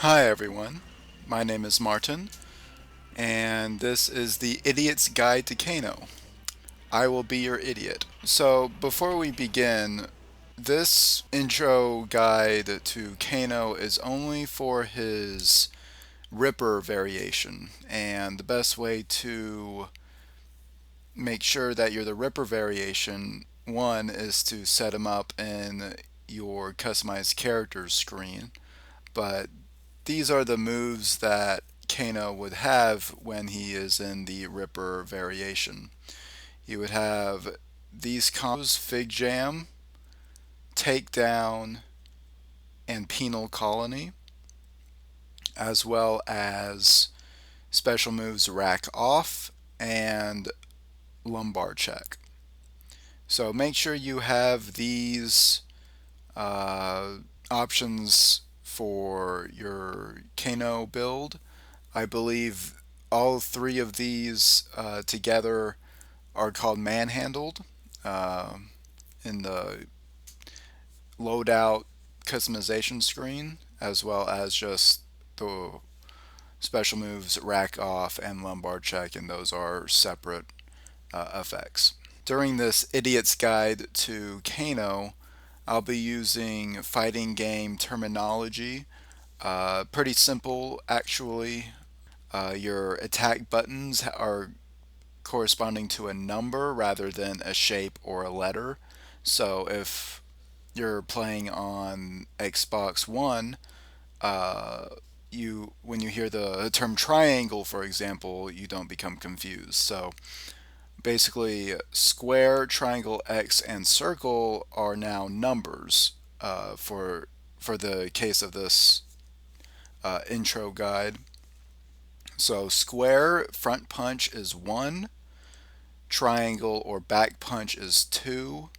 Hi everyone, my name is Martin, and this is the Idiot's Guide to Kano. I will be your idiot. So, before we begin, this intro guide to Kano is only for his Ripper variation, and the best way to make sure that you're the Ripper variation, one is to set him up in your customized characters screen, but these are the moves that Kano would have when he is in the Ripper variation. He would have these combos: Fig Jam, Takedown, and Penal Colony, as well as special moves Rack Off and Lumbar Check. So make sure you have these uh, options for your Kano build. I believe all three of these together are called manhandled uh, in the loadout customization screen, as well as just the special moves Rack Off and Lumbar Check, and those are separate effects. During this Idiot's Guide to Kano, I'll be using fighting game terminology. Pretty simple, actually. Your attack buttons are corresponding to a number rather than a shape or a letter. So if you're playing on Xbox One, uh, you when you hear the term triangle, for example, you don't become confused. So basically, square, triangle, X, and circle are now numbers for the case of this intro guide. So square front punch is 1, triangle or back punch is 2,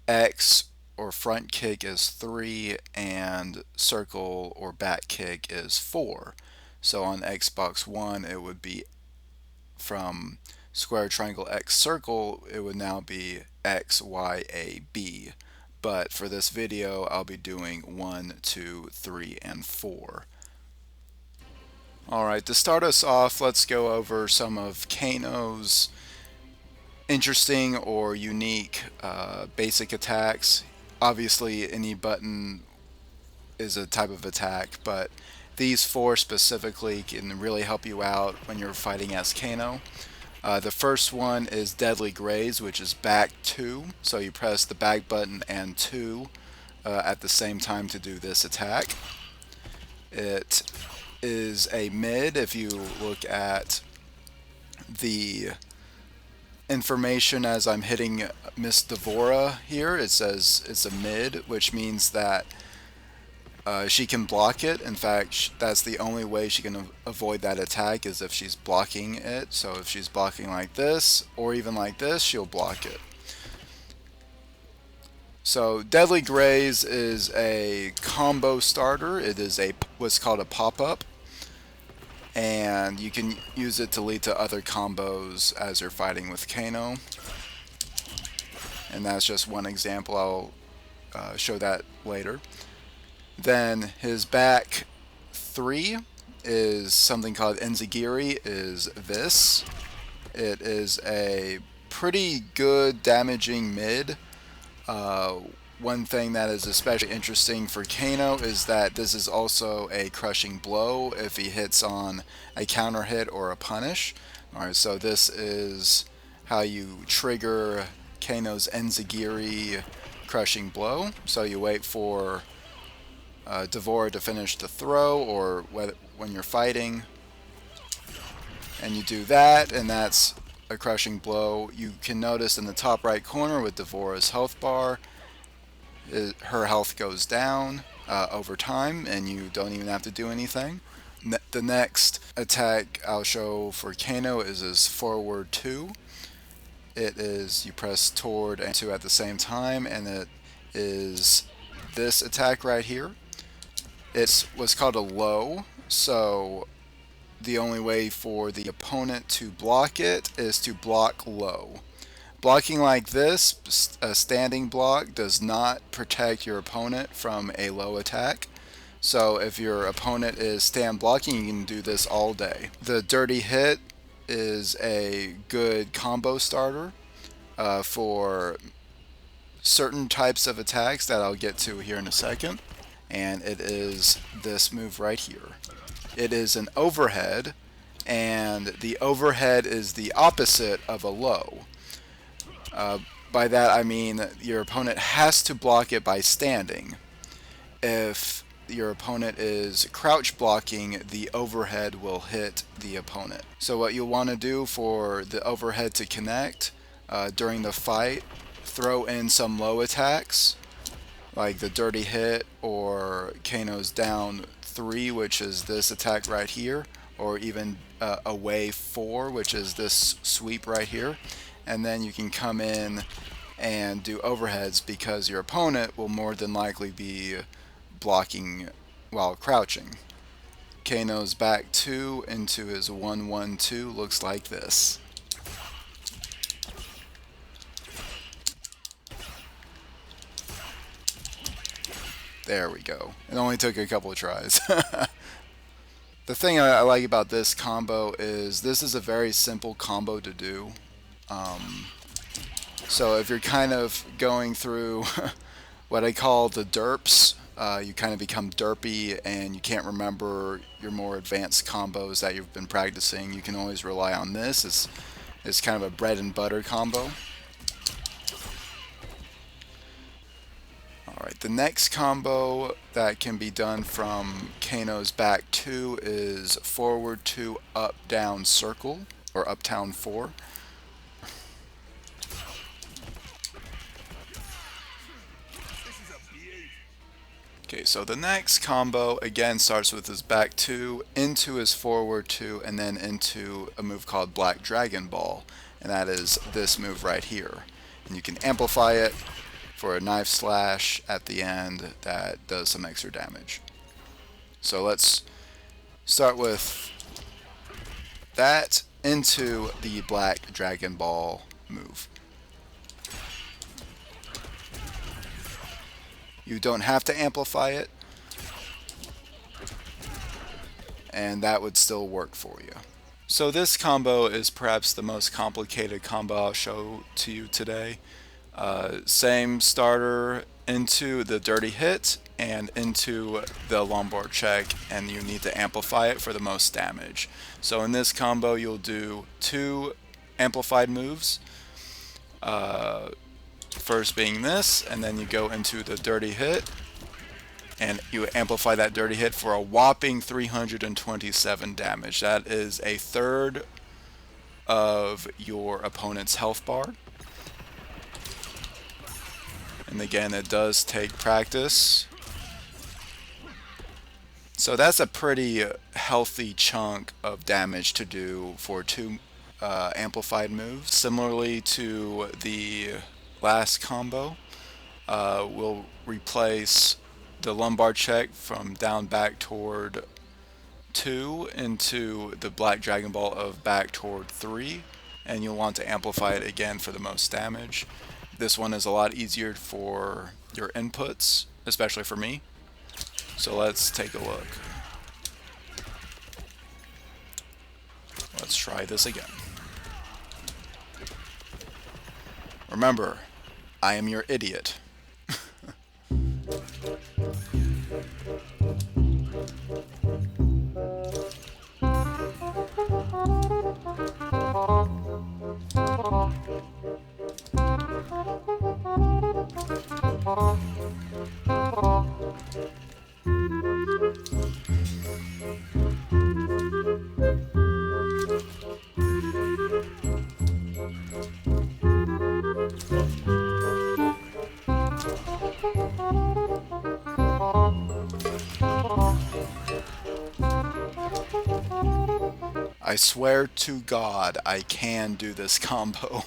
X or front kick is 3, and circle or back kick is 4. So on Xbox One, it would be from square, triangle, X, circle, it would now be X, Y, A, B. But for this video, I'll be doing 1, 2, 3, and 4. Alright, to start us off, let's go over some of Kano's interesting or unique basic attacks. Obviously, any button is a type of attack, but these four specifically can really help you out when you're fighting as Kano. The first one is Deadly Graze, which is back 2. So you press the back button and 2 at the same time to do this attack. It is a mid. If you look at the information as I'm hitting Miss Devora here, it says it's a mid, which means that she can block it. In fact, that's the only way she can avoid that attack is if she's blocking it. So if she's blocking like this, or even like this, she'll block it. So Deadly Graze is a combo starter. It is what's called a pop-up, and you can use it to lead to other combos as you're fighting with Kano. And that's just one example. I'll show that later. Then his back 3 is something called Enzigiri, is this. It is a pretty good damaging mid. One thing that is especially interesting for Kano is that this is also a crushing blow if he hits on a counter hit or a punish. Alright, so this is how you trigger Kano's Enzigiri crushing blow. So you wait for Devora to finish the throw, or when you're fighting, and you do that, and that's a crushing blow. You can notice in the top right corner with Devora's health bar, her health goes down over time, and you don't even have to do anything. The next attack I'll show for Kano is his forward 2. It is you press toward and 2 at the same time, and it is this attack right here. It's what's called a low, so the only way for the opponent to block it is to block low. Blocking like this, a standing block, does not protect your opponent from a low attack. So if your opponent is stand blocking, you can do this all day. The dirty hit is a good combo starter for certain types of attacks that I'll get to here in a second. And it is this move right here. It is an overhead, and the overhead is the opposite of a low. By that I mean your opponent has to block it by standing. If your opponent is crouch blocking, the overhead will hit the opponent. So what you'll want to do for the overhead to connect during the fight, throw in some low attacks like the dirty hit or Kano's down 3, which is this attack right here, or even away 4, which is this sweep right here. And then you can come in and do overheads because your opponent will more than likely be blocking while crouching. Kano's back 2 into his 1-1-2 looks like this. There we go. It only took a couple of tries. The thing I like about this combo is this is a very simple combo to do. So if you're kind of going through what I call the derps, you kind of become derpy and you can't remember your more advanced combos that you've been practicing, you can always rely on this. It's kind of a bread and butter combo. Alright, the next combo that can be done from Kano's back 2 is forward 2 up down circle, or up down 4. Okay, so the next combo again starts with his back 2 into his forward 2 and then into a move called Black Dragon Ball, and that is this move right here. And you can amplify it for a knife slash at the end that does some extra damage. So let's start with that into the Black Dragon Ball move. You don't have to amplify it, and that would still work for you. So this combo is perhaps the most complicated combo I'll show to you today. Same starter into the dirty hit and into the lumbar check, and you need to amplify it for the most damage. So in this combo you'll do 2 amplified moves. First being this, and then you go into the dirty hit and you amplify that dirty hit for a whopping 327 damage. That is a third of your opponent's health bar. And again, it does take practice. So that's a pretty healthy chunk of damage to do for 2 amplified moves. Similarly to the last combo, we'll replace the lumbar check from down back toward 2 into the Black Dragon Ball of back toward 3, and you'll want to amplify it again for the most damage. This one is a lot easier for your inputs, especially for me. So let's take a look. Let's try this again. Remember, I am your idiot. I swear to God, I can do this combo.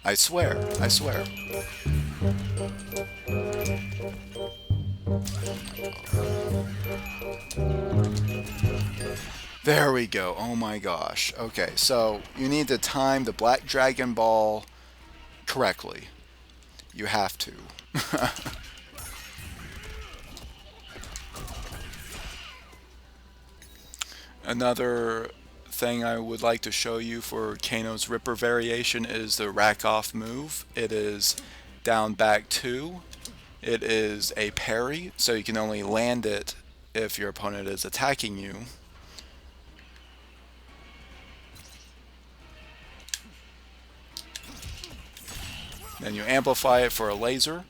I swear, I swear. There we go. Oh my gosh. Okay, so you need to time the Black Dragon Ball correctly. You have to. Another thing I would like to show you for Kano's Ripper variation is the rack off move. It is down back 2. It is a parry, so you can only land it if your opponent is attacking you. Then you amplify it for a laser.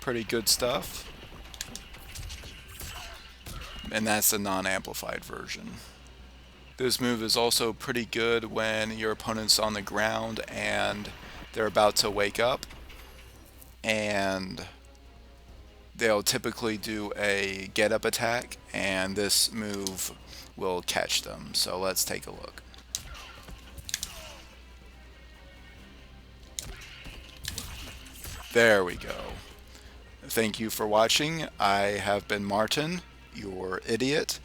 Pretty good stuff. And that's the non-amplified version. This move is also pretty good when your opponent's on the ground and they're about to wake up, and they'll typically do a get up attack, and this move will catch them. So let's take a look. There we go. Thank you for watching. I have been Martin, your idiot,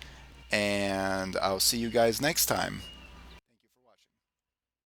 and I'll see you guys next time.